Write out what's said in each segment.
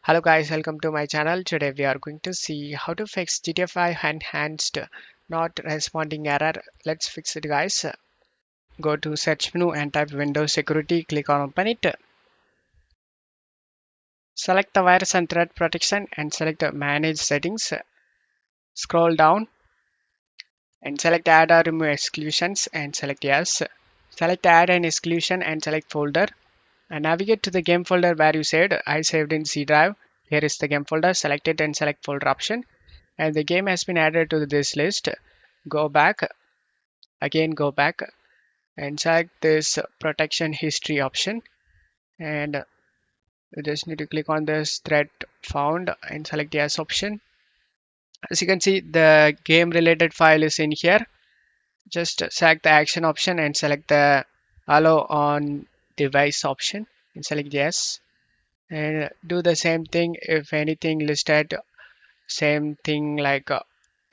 Hello guys, welcome to my channel. Today we are going to see how to fix GTA 5 enhanced not responding error. Let's fix it guys. Go to search menu and type Windows Security, click on open it. Select the virus and threat protection and select the manage settings. Scroll down and select add or remove exclusions and select yes. Select add an exclusion and select folder and navigate to the game folder where you saved. I saved in C drive. Here is the game folder. Select it and select folder option. And the game has been added to this list. Go back, again go back and select this protection history option, and you just need to click on this threat found and select yes option. As you can see, the game related file is in here. Just select the action option and select the allow on device option and select yes, and do the same thing if anything listed same thing like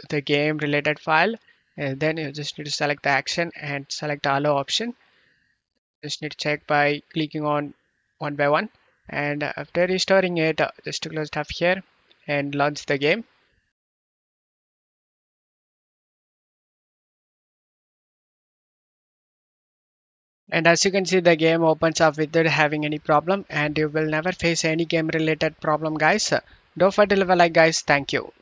the game related file, and then you just need to select the action and select the allow option. Just need to check by clicking on one by one, and after restoring it, just to close stuff here and launch the game. And as you can see, the game opens up without having any problem, and you will never face any game related problem guys. Don't forget to leave a like guys. Thank you.